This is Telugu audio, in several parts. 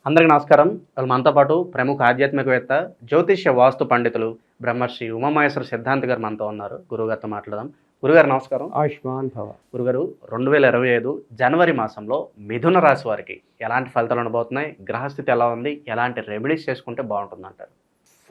అందరికీ నమస్కారం. మనతో పాటు ప్రముఖ ఆధ్యాత్మికవేత్త, జ్యోతిష్య వాస్తు పండితులు బ్రహ్మర్షి ఉమామహేశ్వర సిద్ధాంతి గారు మనతో ఉన్నారు. గురువుగారితో మాట్లాడదాం. గురుగారు నమస్కారం. ఆయుష్మాన్ భవ. గురుగారు, 2025 జనవరి మాసంలో మిథున రాశి వారికి ఎలాంటి ఫలితాలు ఉండబోతున్నాయి? గ్రహస్థితి ఎలా ఉంది? ఎలాంటి రెమెడీస్ చేసుకుంటే బాగుంటుందంటారు?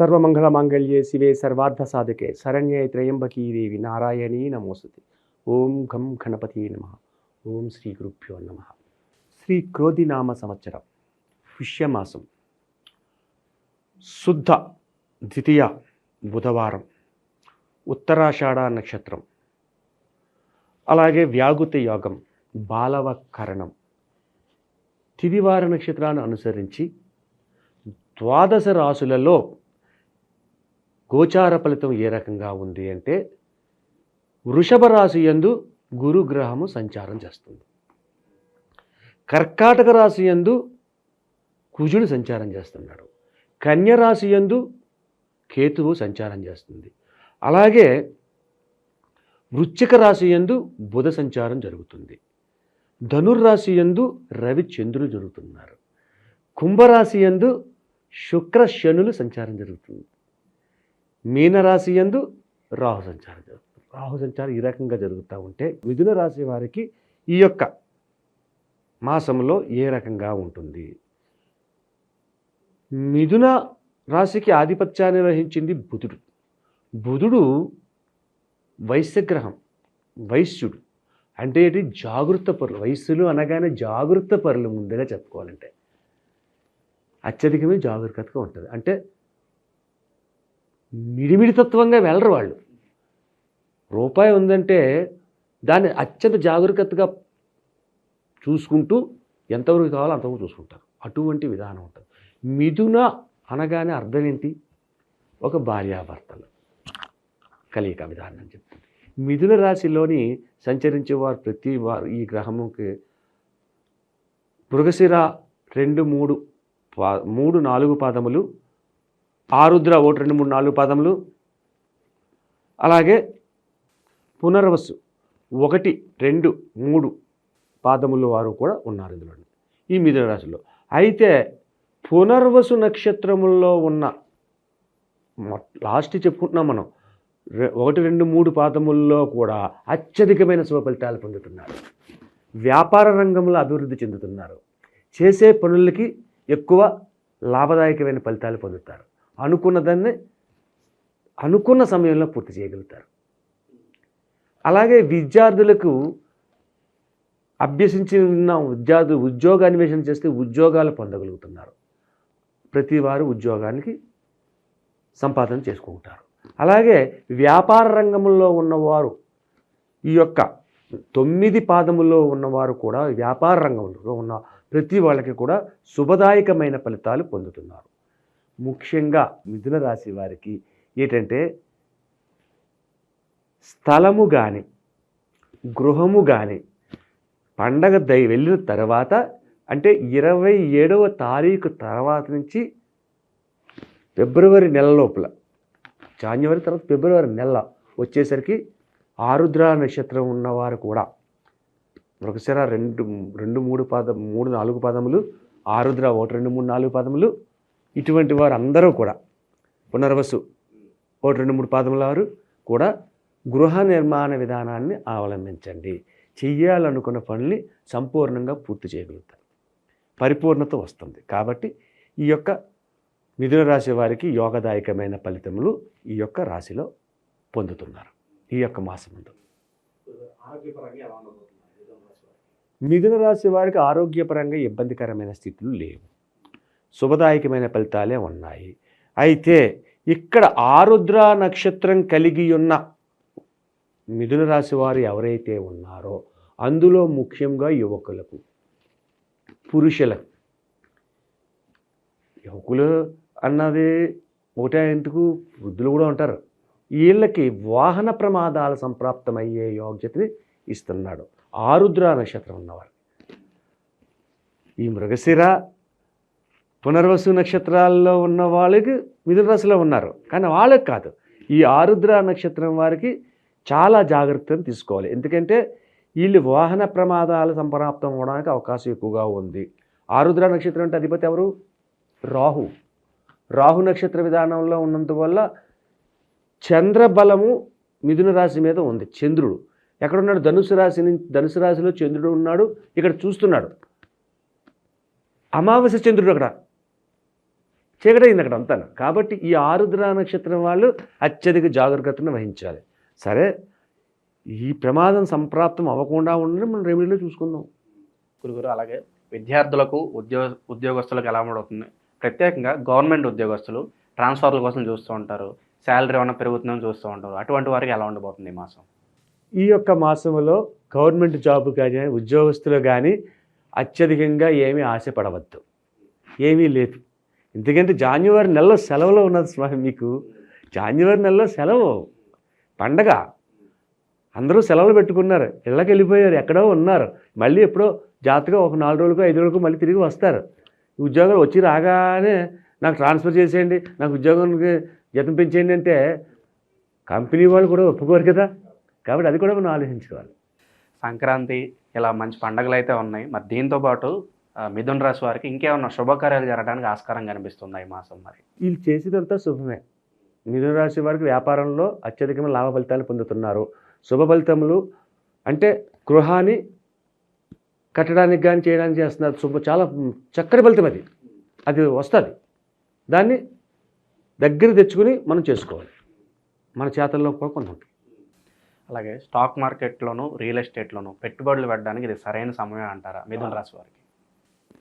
సర్వమంగళ మాంగళ్యే శివే సర్వార్థ సాధకే శరణ్యే త్రయంబకీ దేవి నారాయణీ నమోస్తుతే. ఓం ఘం గణపతి నమః. ఓం శ్రీ గురుభ్యో నమః. శ్రీ క్రోధినామ సంవత్సరం పుష్యమాసం శుద్ధ ద్వితీయ బుధవారం, ఉత్తరాషాఢ నక్షత్రం, అలాగే వ్యాగుతి యోగం, బాలవ కరణం, తిదివార నక్షత్రాన్ని అనుసరించి ద్వాదశ రాశులలో గోచార ఫలితం ఏ రకంగా ఉంది అంటే, వృషభ రాశి యందు గురుగ్రహము సంచారం చేస్తుంది. కర్కాటక రాశి యందు కుజుడు సంచారం చేస్తున్నాడు. కన్య రాశి యందు కేతువు సంచారం చేస్తుంది. అలాగే వృశ్చిక రాశి యందు బుధ సంచారం జరుగుతుంది. ధనుర్రాశి యందు రవి చంద్రులు జరుగుతున్నారు. కుంభరాశి యందు శుక్ర శనులు సంచారం జరుగుతుంది. మీనరాశి యందు రాహు సంచారం జరుగుతుంది. రాహు సంచారం ఈ రకంగా జరుగుతూ ఉంటే మిథున రాశి వారికి ఈ యొక్క మాసంలో ఏ రకంగా ఉంటుంది? మిథున రాశికి ఆధిపత్యాన్ని వహించింది బుధుడు. బుధుడు వైశ్యగ్రహం, వైశ్యుడు అంటే ఏంటి? జాగృత పరులు. వయస్సులు అనగానే జాగృత పరులు ముందుగా చెప్పుకోవాలంటే అత్యధికమే జాగరూకతగా ఉంటుంది. అంటే మిడిమిడితత్వంగా వెళ్ళరు వాళ్ళు. రూపాయి ఉందంటే దాన్ని అత్యంత జాగరూకతగా చూసుకుంటూ ఎంతవరకు కావాలో అంతవరకు చూసుకుంటారు. అటువంటి విధానం ఉంటుంది. మిథున అనగానే అర్థం ఏంటి? ఒక భార్యాభర్తలు కలియిక విధానం అని చెప్తుంది. మిథున రాశిలోని సంచరించేవారు ప్రతి వారు ఈ గ్రహముకి మృగశిర 2, 3, 4 పాదములు, ఆరుద్ర 1, 2, 3, 4 పాదములు, అలాగే పునర్వసు 1, 2, 3 పాదముల వారు కూడా ఉన్నారు ఇందులో ఈ మిథున రాశిలో. అయితే పునర్వసు నక్షత్రముల్లో ఉన్న లాస్ట్ చెప్పుకుంటున్నాం మనం 1, 2, 3 పాదముల్లో కూడా అత్యధికమైన శుభ ఫలితాలు పొందుతున్నారు. వ్యాపార రంగంలో అభివృద్ధి చెందుతున్నారు. చేసే పనులకి ఎక్కువ లాభదాయకమైన ఫలితాలు పొందుతారు. అనుకున్నదాన్ని అనుకున్న సమయంలో పూర్తి చేయగలుగుతారు. అలాగే విద్యార్థులకు అభ్యసించిన విద్యార్థులు ఉద్యోగ అన్వేషణ చేస్తే ఉద్యోగాలు పొందగలుగుతున్నారు. ప్రతి వారు ఉద్యోగానికి సంపాదన చేసుకుంటారు. అలాగే వ్యాపార రంగంలో ఉన్నవారు, ఈ యొక్క 9 పాదముల్లో ఉన్నవారు కూడా వ్యాపార రంగంలో ఉన్న ప్రతి వాళ్ళకి కూడా శుభదాయకమైన ఫలితాలు పొందుతున్నారు. ముఖ్యంగా మిథున రాశి వారికి ఏంటంటే, స్థలము కానీ గృహము కానీ పండగ వెళ్ళిన తర్వాత అంటే 27వ తారీఖు తర్వాత నుంచి ఫిబ్రవరి నెల లోపల, జాన్యువరి తర్వాత ఫిబ్రవరి నెల వచ్చేసరికి ఆరుద్ర నక్షత్రం ఉన్నవారు కూడా మృగశిర 2, 3, 4 పాదములు, ఆరుద్ర 1, 2, 3, 4 పాదములు, ఇటువంటి వారు అందరూ కూడా పునర్వసు 1, 2, 3 పాదముల వారు కూడా గృహ నిర్మాణ విధానాన్ని అవలంబించండి. చెయ్యాలనుకున్న పనుల్ని సంపూర్ణంగా పూర్తి చేయగలుగుతారు. పరిపూర్ణత వస్తుంది. కాబట్టి ఈ యొక్క మిథున రాశి వారికి యోగదాయకమైన ఫలితములు ఈ యొక్క రాశిలో పొందుతున్నారు. ఈ యొక్క మాసం ముందు మిథున రాశి వారికి ఆరోగ్యపరంగా ఇబ్బందికరమైన స్థితులు లేవు. శుభదాయకమైన ఫలితాలే ఉన్నాయి. అయితే ఇక్కడ ఆరుద్ర నక్షత్రం కలిగి ఉన్న మిథున రాశి వారు ఎవరైతే ఉన్నారో అందులో ముఖ్యంగా యువకులకు, పురుషులకు, యువకులు అన్నది ఒకటే ఎందుకు, వృద్ధులు కూడా ఉంటారు. వీళ్ళకి వాహన ప్రమాదాల సంప్రాప్తమయ్యే యోగ్యతని ఇస్తున్నాడు ఆరుద్ర నక్షత్రం ఉన్నవారు. ఈ మృగశిర పునర్వసు నక్షత్రాల్లో ఉన్న వాళ్ళకి మిథున రాశిలో ఉన్నారు, కానీ వాళ్ళకి కాదు. ఈ ఆరుద్ర నక్షత్రం వారికి చాలా జాగ్రత్తలు తీసుకోవాలి. ఎందుకంటే వీళ్ళు వాహన ప్రమాదాలు సంప్రాప్తం అవడానికి అవకాశం ఎక్కువగా ఉంది. ఆరుద్ర నక్షత్రం అంటే అధిపతి ఎవరు? రాహు నక్షత్ర విధానంలో ఉన్నందువల్ల చంద్రబలము మిథున రాశి మీద ఉంది. చంద్రుడు ఎక్కడున్నాడు? ధనుసు రాశిలో చంద్రుడు ఉన్నాడు. ఇక్కడ చూస్తున్నాడు అమావాస్య చంద్రుడు అక్కడ చీకటైంది అక్కడ అంతా. కాబట్టి ఈ ఆరుద్ర నక్షత్రం వాళ్ళు అత్యధిక జాగ్రత్తను వహించాలి. సరే, ఈ ప్రమాదం సంప్రాప్తం అవ్వకుండా ఉండడం మనం రెమెడీలో చూసుకుందాం. గురుగారు, అలాగే విద్యార్థులకు ఉద్యోగస్తులకు ఎలా ఉండవుతుంది? ప్రత్యేకంగా గవర్నమెంట్ ఉద్యోగస్తులు ట్రాన్స్ఫర్ల కోసం చూస్తూ ఉంటారు, శాలరీ ఏమైనా పెరుగుతుందని చూస్తూ ఉంటారు. అటువంటి వారికి ఎలా ఉండబోతుంది ఈ మాసం? ఈ యొక్క మాసంలో గవర్నమెంట్ జాబ్ కానీ ఉద్యోగస్తులు కానీ అత్యధికంగా ఏమీ ఆశపడవద్దు, ఏమీ లేదు. ఎందుకంటే జాన్యువరి నెలలో సెలవులో ఉన్నది స్వామి. మీకు జాన్యువరి నెలలో సెలవు, పండగ, అందరూ సెలవులు పెట్టుకున్నారు, ఇళ్ళకి వెళ్ళిపోయారు, ఎక్కడో ఉన్నారు. మళ్ళీ ఎప్పుడో జాగ్రత్తగా ఒక 4 రోజులకు 5 రోజులకు మళ్ళీ తిరిగి వస్తారు. ఉద్యోగాలు వచ్చి రాగానే నాకు ట్రాన్స్ఫర్ చేసేయండి, నాకు ఉద్యోగానికి జీతం పెంచేయండి అంటే కంపెనీ వాళ్ళు కూడా ఒప్పుకోరు కదా. కాబట్టి అది కూడా మనం ఆలోచించుకోవాలి. సంక్రాంతి ఇలా మంచి పండుగలు అయితే ఉన్నాయి. మరి దీంతో పాటు మిథున రాశి వారికి ఇంకేమన్నా శుభకార్యాలు జరగడానికి ఆస్కారం కనిపిస్తుంది ఈ మాసం? మరి వీళ్ళు చేసేదంతా శుభమే. మిథున రాశి వారికి వ్యాపారంలో అత్యధికమైన లాభ ఫలితాలు పొందుతున్నారు. శుభ ఫలితములు అంటే గృహాన్ని కట్టడానికి కానీ చేయడానికి చేస్తున్నారు. చాలా చక్కటి ఫలితం అది. అది వస్తుంది. దాన్ని దగ్గర తెచ్చుకుని మనం చేసుకోవాలి. మన చేతల్లో కూడా కొంత ఉంటుంది. అలాగే స్టాక్ మార్కెట్లోను రియల్ ఎస్టేట్లోను పెట్టుబడులు పెట్టడానికి ఇది సరైన సమయం అంటారా మిథున రాశి వారికి?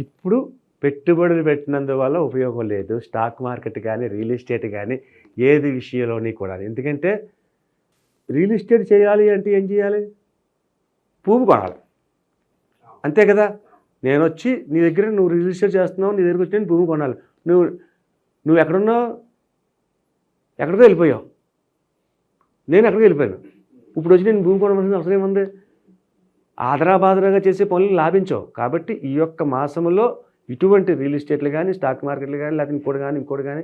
ఇప్పుడు పెట్టుబడులు పెట్టినందువల్ల ఉపయోగం లేదు. స్టాక్ మార్కెట్ కానీ రియల్ ఎస్టేట్ కానీ ఏది విషయంలోని కూడా. ఎందుకంటే రియల్ ఎస్టేట్ చేయాలి అంటే ఏం చేయాలి? భూమి కొనాలి, అంతే కదా. నేను వచ్చి నీ దగ్గర నువ్వు రియల్ ఎస్టేట్ చేస్తున్నావు, నీ దగ్గరికి వచ్చి నేను భూమి కొనాలి. నువ్వు ఎక్కడున్నావు? ఎక్కడికో వెళ్ళిపోయావు, నేను ఎక్కడికి వెళ్ళిపోయాను. ఇప్పుడు వచ్చి నేను భూమి కొనవలసిన అవసరం ఏముంది? ఆదరాబాదరాగా చేసే పనులు లాభించవు. కాబట్టి ఈ యొక్క మాసంలో ఇటువంటి రియల్ ఎస్టేట్లు కానీ స్టాక్ మార్కెట్లు కానీ లేకపోతే ఇంకోటి కానీ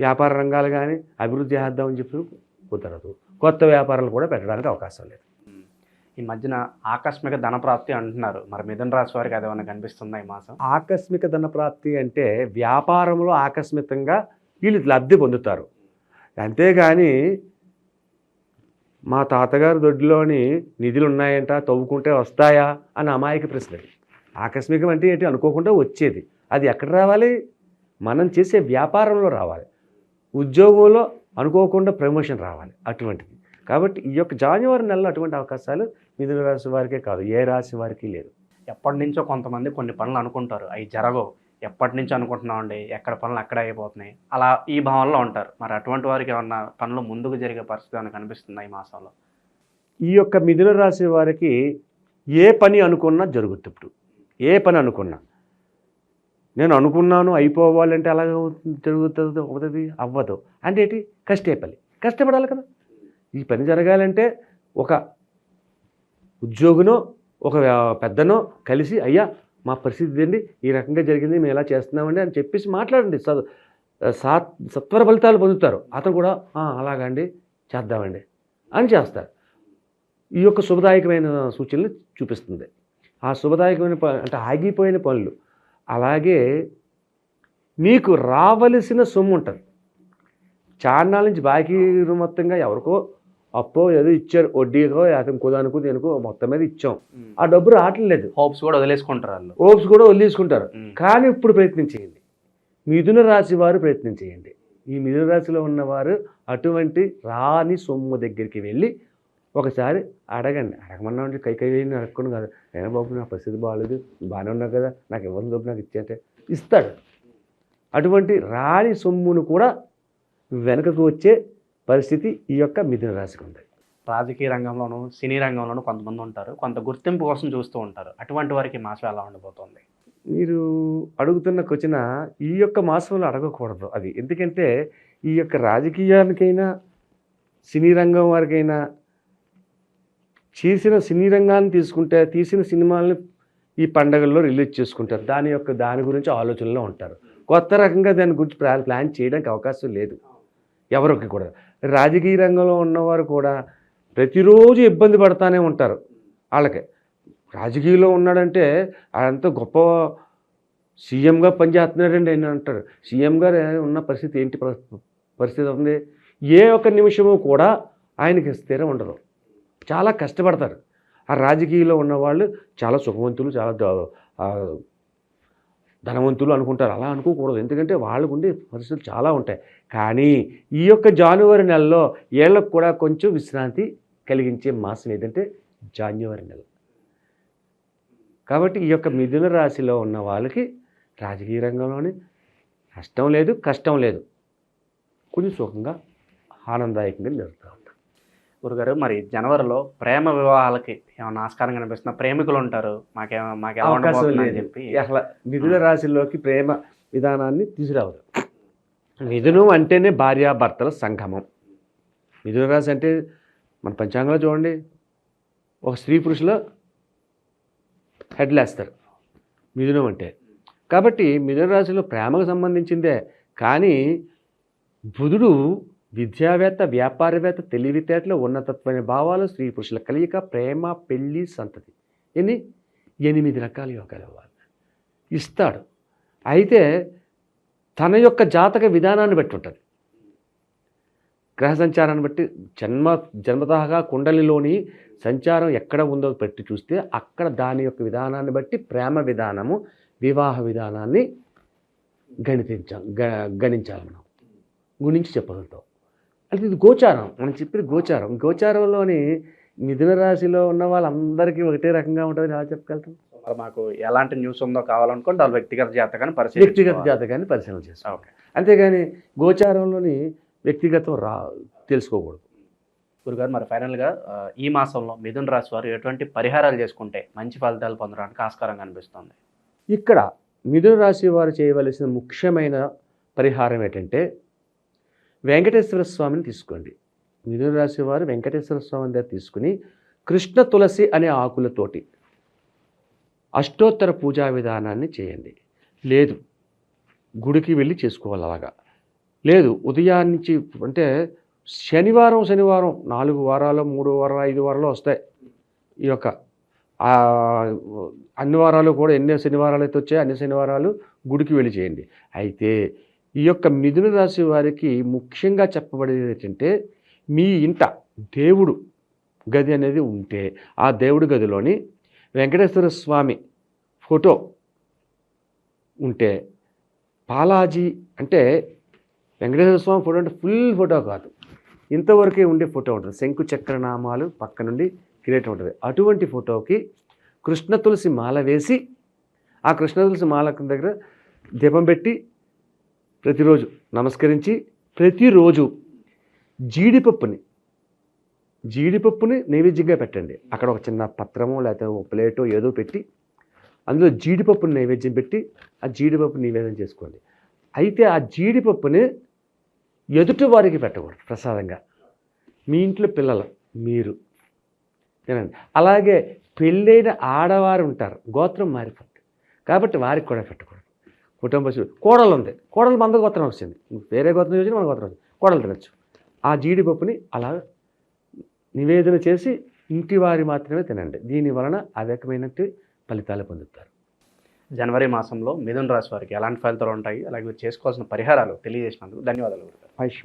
వ్యాపార రంగాలు కానీ అభివృద్ధి చేద్దామని చెప్పి కుదరదు. కొత్త వ్యాపారాలు కూడా పెట్టడానికి అవకాశం లేదు. ఈ మధ్యన ఆకస్మిక ధనప్రాప్తి అంటున్నారు. మరి మిథున రాశి వారికి అదేమన్నా కనిపిస్తుందా ఈ మాసం? ఆకస్మిక ధనప్రాప్తి అంటే వ్యాపారంలో ఆకస్మికంగా వీళ్ళు లబ్ధి పొందుతారు. అంతేగాని మా తాతగారు దొడ్లోని నిధులు ఉన్నాయంట, తవ్వుకుంటే వస్తాయా అని అమాయక ప్రశ్న. ఆకస్మికం అంటే ఏంటి? అనుకోకుండా వచ్చేది. అది ఎక్కడ రావాలి? మనం చేసే వ్యాపారంలో రావాలి. ఉద్యోగంలో అనుకోకుండా ప్రమోషన్ రావాలి, అటువంటిది. కాబట్టి ఈ యొక్క జాన్యువరి నెలలో అటువంటి అవకాశాలు మిథున రాశి వారికే కాదు, ఏ రాశి వారికి లేదు. ఎప్పటి నుంచో కొంతమంది కొన్ని పనులు అనుకుంటారు, అవి జరగవు. ఎప్పటి నుంచి అనుకుంటున్నామండి, ఎక్కడ పనులు అక్కడ అయిపోతున్నాయి, అలా ఈ భావనలో ఉంటారు. మరి అటువంటి వారికి ఏమన్నా పనులు ముందుకు జరిగే పరిస్థితి ఏమైనా కనిపిస్తుందా ఈ మాసంలో? ఈ యొక్క మిథున రాశి వారికి ఏ పని అనుకున్నా జరుగుతుంది. ఇప్పుడు ఏ పని అనుకున్నా, నేను అనుకున్నాను అయిపోవాలంటే అలాగే జరుగుతుంది, అవుతుంది, అవ్వదు అంటే ఏంటి? కష్టపడాలి కదా. ఈ పని జరగాలంటే ఒక ఉద్యోగినో ఒక పెద్దనో కలిసి, అయ్యా మా పరిస్థితి ఏంటి, ఈ రకంగా జరిగింది, మేము ఎలా చేస్తున్నామండి అని చెప్పేసి మాట్లాడండి. సత్వర ఫలితాలు పొందుతారు. అతను కూడా అలాగండి చేద్దామండి అని చేస్తారు. ఈ యొక్క శుభదాయకమైన సూచనలు చూపిస్తుంది. ఆ శుభదాయకమైన అంటే ఆగిపోయిన పనులు. అలాగే మీకు రావలసిన సొమ్ము ఉంటుంది. చాన్నాళ్ళ నుంచి బాకీ మొత్తంగా ఎవరికో అప్పో ఏదో ఇచ్చారు, వడ్డీకో ఇంకో దానికో దేనికో మొత్తం మీద ఇచ్చాం, ఆ డబ్బు రావట్లేదు. హోప్స్ కూడా వదిలేసుకుంటారు. కానీ ఇప్పుడు ప్రయత్నం చేయండి. మిథున రాశి వారు ప్రయత్నం చేయండి. ఈ మిథున రాశిలో ఉన్నవారు అటువంటి రాని సొమ్ము దగ్గరికి వెళ్ళి ఒకసారి అడగండి. అడగమన్నా ఉంటే కై వేయండి, అడగకుండా కాదు. అయినా బాబు నా పరిస్థితి బాగాలేదు, బాగానే ఉన్నావు కదా, నాకు ఇవ్వని డబ్బు నాకు ఇచ్చేంటే ఇస్తాడు. అటువంటి రాని సొమ్మును కూడా వెనకకు వచ్చే పరిస్థితి ఈ యొక్క మిథున రాశికి ఉంది. రాజకీయ రంగంలోనూ సినీ రంగంలోనూ కొంతమంది ఉంటారు, కొంత గుర్తింపు కోసం చూస్తూ ఉంటారు. అటువంటి వారికి మాసం ఎలా ఉండబోతోంది? మీరు అడుగుతున్న క్వశ్చన్ ఈ యొక్క మాసంలో అడగకూడదు అది. ఎందుకంటే ఈ యొక్క రాజకీయానికైనా సినీ రంగం వారికైనా చేసిన సినీ రంగాన్ని తీసుకుంటే తీసిన సినిమాలను ఈ పండగల్లో రిలీజ్ చేసుకుంటారు. దాని గురించి ఆలోచనలో ఉంటారు. కొత్త రకంగా దాని గురించి ప్లాన్ చేయడానికి అవకాశం లేదు ఎవరికి కూడా. రాజకీయ రంగంలో ఉన్నవారు కూడా ప్రతిరోజు ఇబ్బంది పడతానే ఉంటారు. వాళ్ళకి రాజకీయంలో ఉన్నాడంటే అదంతా గొప్ప సీఎంగా పనిచేస్తున్నారండి ఆయన అంటారు. సీఎం గారు ఉన్న పరిస్థితి ఏంటి పరిస్థితి ఉంది? ఏ ఒక్క నిమిషము కూడా ఆయనకి స్థిరం ఉండదు. చాలా కష్టపడతారు. ఆ రాజకీయాల్లో ఉన్నవాళ్ళు చాలా సుఖవంతులు, చాలా ధనవంతులు అనుకుంటారు. అలా అనుకోకూడదు. ఎందుకంటే వాళ్ళకు ఉండే పరిస్థితులు చాలా ఉంటాయి. కానీ ఈ యొక్క జనవరి నెలలో వీళ్ళకు కూడా కొంచెం విశ్రాంతి కలిగించే మాసం ఏదంటే జనవరి నెల. కాబట్టి ఈ యొక్క మిథున రాశిలో ఉన్న వాళ్ళకి రాజకీయ రంగంలోని నష్టం లేదు, కష్టం లేదు, కొంచెం సుఖంగా ఆనందదాయకంగా జరుగుతూ ఉంటారు. గురుగారు, మరి జనవరిలో ప్రేమ వివాహాలకి ఏమైనా ఆస్కారం కనిపిస్తున్నా? ప్రేమికులు ఉంటారు, మాకు ఎలా అవకాశం ఉండబోతుంది అని లేదు. చెప్పి అసలు మిథున రాశిలోకి ప్రేమ విధానాన్ని తీసుకురావదు. మిథునం అంటేనే భార్యాభర్తల సంగమం. మిథున రాశి అంటే మన పంచాంగంలో చూడండి, ఒక స్త్రీ పురుషుల హెడ్లేస్తారు మిథునం అంటే. కాబట్టి మిథున రాశిలో ప్రేమకు సంబంధించిందే. కానీ బుధుడు విద్యావేత్త, వ్యాపారవేత్త, తెలివితేటలు, ఉన్నతత్వమైన భావాలు, స్త్రీ పురుషుల కలియిక, ప్రేమ, పెళ్ళి, సంతతి, 8 రకాల యోగాలు ఇస్తాడు. అయితే తన యొక్క జాతక విధానాన్ని బట్టి ఉంటుంది. గ్రహ సంచారాన్ని బట్టి జన్మతహగా కుండలిలోని సంచారం ఎక్కడ ఉందో పెట్టి చూస్తే అక్కడ దాని యొక్క విధానాన్ని బట్టి ప్రేమ విధానము, వివాహ విధానాన్ని గణించాలి. మనం గురించి చెప్పగలుగుతాం. అంటే ఇది గోచారం, మనం చెప్పేది గోచారం. గోచారంలోని మిథున రాశిలో ఉన్న వాళ్ళందరికీ ఒకటే రకంగా ఉంటుందని ఎలా చెప్పగలుగుతాం? మరి మాకు ఎలాంటి న్యూస్ ఉందో కావాలనుకోండి వాళ్ళ వ్యక్తిగత జాతకాన్ని వ్యక్తిగత జాతకాన్ని పరిశీలన చేస్తాం. ఓకే. అంతేగాని గోచారంలోని వ్యక్తిగతం తెలుసుకోకూడదు. గురుగారు, మరి ఫైనల్గా ఈ మాసంలో మిథున రాశి వారు ఎటువంటి పరిహారాలు చేసుకుంటే మంచి ఫలితాలు పొందడానికి ఆస్కారం కనిపిస్తుంది? ఇక్కడ మిథున రాశి వారు చేయవలసిన ముఖ్యమైన పరిహారం ఏంటంటే వెంకటేశ్వర స్వామిని తీసుకోండి. మిథున రాశి వారు వెంకటేశ్వర స్వామి దగ్గర తీసుకుని కృష్ణ తులసి అనే ఆకులతోటి అష్టోత్తర పూజా విధానాన్ని చేయండి. లేదు గుడికి వెళ్ళి చేసుకోవాలి. అలాగా లేదు ఉదయాన్నించి అంటే శనివారం 4 వారాలు, 3 వారాలు, 5 వారాలు వస్తాయి. ఈ యొక్క అన్ని వారాలు కూడా ఎన్ని శనివారాలు అయితే వచ్చాయో అన్ని శనివారాలు గుడికి వెళ్ళి చేయండి. అయితే ఈ యొక్క మిథున రాశి వారికి ముఖ్యంగా చెప్పబడేది ఏంటంటే మీ ఇంట దేవుడు గది అనేది ఉంటే ఆ దేవుడి గదిలోని వెంకటేశ్వర స్వామి ఫోటో ఉంటే, బాలాజీ అంటే వెంకటేశ్వర స్వామి ఫోటో అంటే ఫుల్ ఫోటో కాదు, ఇంతవరకే ఉండే ఫోటో ఉంటుంది. శంకు చక్రనామాలు పక్క నుండి కిరీటం ఉంటుంది. అటువంటి ఫోటోకి కృష్ణ తులసి మాల వేసి ఆ కృష్ణ తులసి మాల దగ్గర దీపం పెట్టి ప్రతిరోజు నమస్కరించి ప్రతిరోజు జీడిపప్పుని నైవేద్యంగా పెట్టండి. అక్కడ ఒక చిన్న పత్రమో లేకపోతే ఒక ప్లేటో ఏదో పెట్టి అందులో జీడిపప్పుని నైవేద్యం పెట్టి ఆ జీడిపప్పు నివేదన చేసుకోండి. అయితే ఆ జీడిపప్పుని ఎదుటి వారికి పెట్టకూడదు ప్రసాదంగా. మీ ఇంట్లో పిల్లలు మీరు తినండి. అలాగే పెళ్ళైన ఆడవారు ఉంటారు, గోత్రం మారిపోతుంది కాబట్టి వారికి కూడా పెట్టకూడదు. కుటుంబ కోడలు ఉంది, కోడలు మన గోత్రం వచ్చింది, వేరే గోత్రం వచ్చింది, మన గోత్రం వచ్చింది, కోడలు తినచ్చు. ఆ జీడిపప్పుని అలా నివేదన చేసి ఇంటి వారి మాత్రమే తినండి. దీని వలన అధికమైన ఫలితాలు పొందుతారు. జనవరి మాసంలో మిథున రాశి వారికి ఎలాంటి ఫలితాలు ఉంటాయి, అలాగే చేసుకోవాల్సిన పరిహారాలు తెలియజేసినందుకు ధన్యవాదాలు. ఆయుష్మాన్.